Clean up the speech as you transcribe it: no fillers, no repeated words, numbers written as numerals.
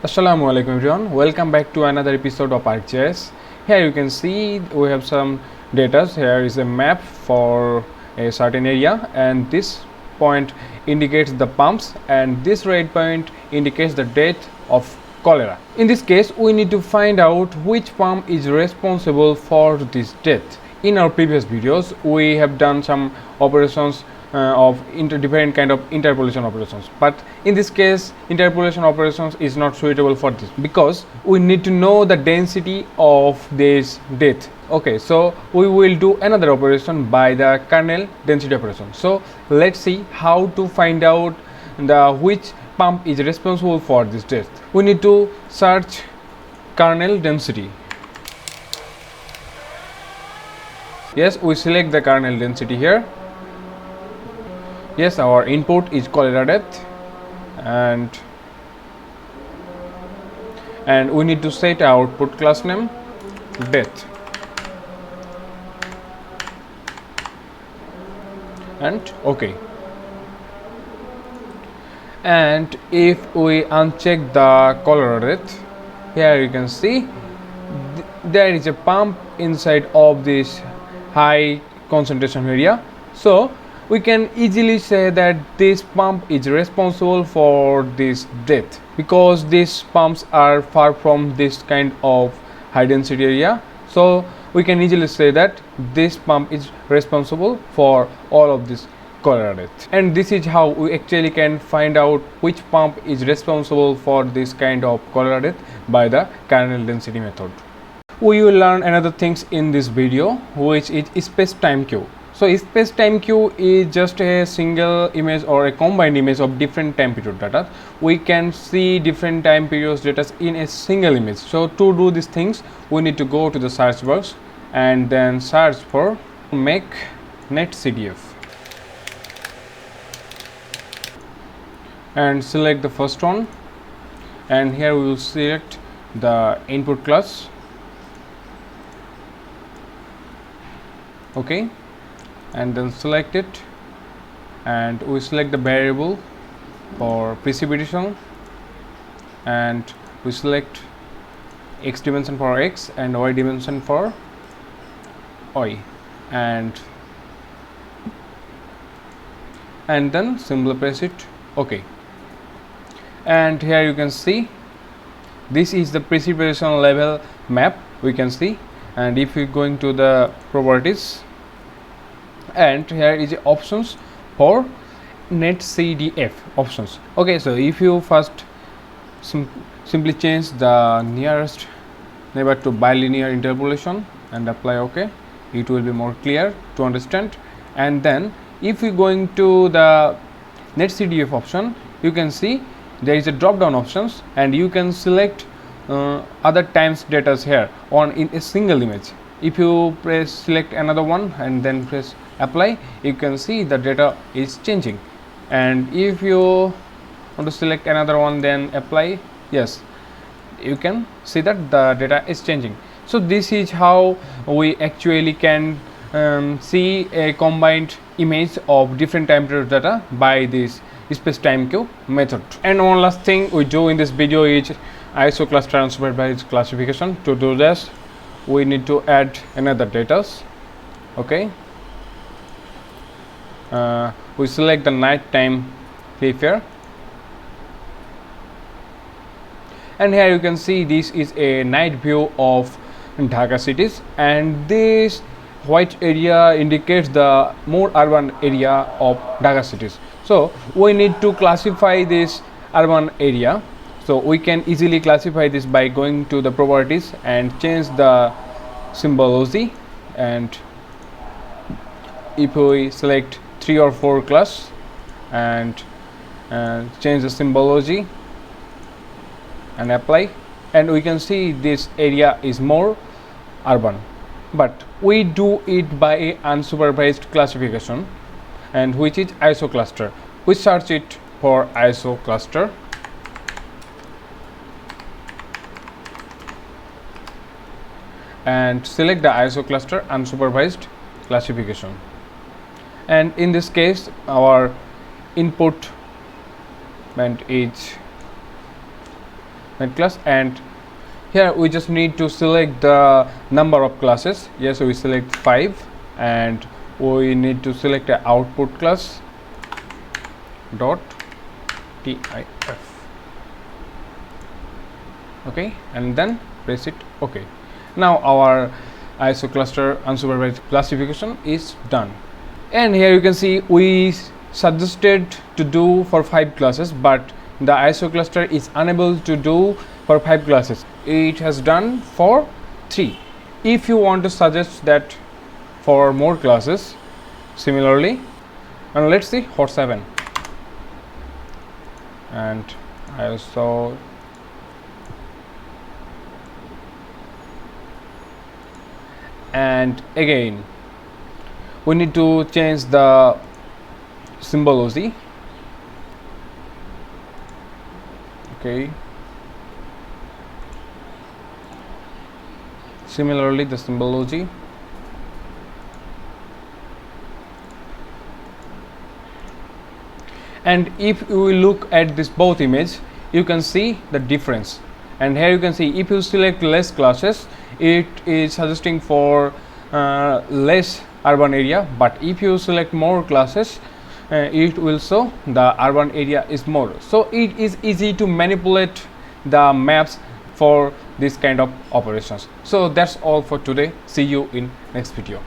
Assalamualaikum everyone, welcome back to another episode of ArcGIS. Here you can see we have some data. Here is a map for a certain area, and this point indicates the pumps, and this red point indicates the death of cholera. In this case, we need to find out which pump is responsible for this death. In our previous videos, we have done some operations of different kind of interpolation operations, but in this case interpolation operations is not suitable for this because we need to know the density of this depth. Okay, so we will do another operation by the kernel density operation. So let's see how to find out the which pump is responsible for this depth. We need to search kernel density. Yes, we select the kernel density here. Yes, our input is cholera depth, and we need to set our output class name depth, and OK. And if we uncheck the cholera depth, here you can see there is a pump inside of this high concentration area. So we can easily say that this pump is responsible for this death because these pumps are far from this kind of high density area. So we can easily say that this pump is responsible for all of this cholera death. And this is how we actually can find out which pump is responsible for this kind of cholera death by the kernel density method. We will learn another things in this video, which is space-time queue. So space-time queue is just a single image or a combined image of different time period data. We can see different time periods data in a single image. So to do these things, we need to go to the search box and then search for make net CDF and select the first one, and here we will select the input class. Okay, and then select it, and we select the variable for precipitation, and we select x dimension for x and y dimension for y, and then simply press it OK. And here you can see this is the precipitation level map we can see. And if we going to the properties, and here is the options for net CDF options. Okay, so if you first simply change the nearest neighbor to bilinear interpolation and apply OK, it will be more clear to understand. And then if we going to the net CDF option, you can see there is a drop down options, and you can select other times data here on in a single image. If you press select another one and then press apply, you can see the data is changing. And if you want to select another one then apply, yes, you can see that the data is changing. So this is how we actually can see a combined image of different time period data by this space-time queue method. And one last thing we do in this video is ISO cluster unsupervised classification. To do this, we need to add another data. Okay, we select the night time clip here, and here you can see this is a night view of Dhaka cities, and this white area indicates the more urban area of Dhaka cities. So we need to classify this urban area. So we can easily classify this by going to the properties and change the symbology, and if we select 3 or 4 class and change the symbology and apply, and we can see this area is more urban. But we do it by a unsupervised classification, and which is ISO cluster. We search it for ISO cluster, and select the ISO cluster unsupervised classification. And in this case our input is net class, and here we just need to select the number of classes. Yes, we select 5, and we need to select a output class dot tif. Okay, and then press it OK. Now our ISO cluster unsupervised classification is done, and here you can see we suggested to do for 5 classes, but the ISO cluster is unable to do for 5 classes. It has done for 3. If you want to suggest that for more classes, similarly, and let's see for 7, and ISO and again we need to change the symbology. Okay, similarly the symbology, and if you look at this both image, you can see the difference. And here you can see if you select less classes, it is suggesting for less urban area, but if you select more classes, it will show the urban area is more. So it is easy to manipulate the maps for this kind of operations. So that's all for today. See you in next video.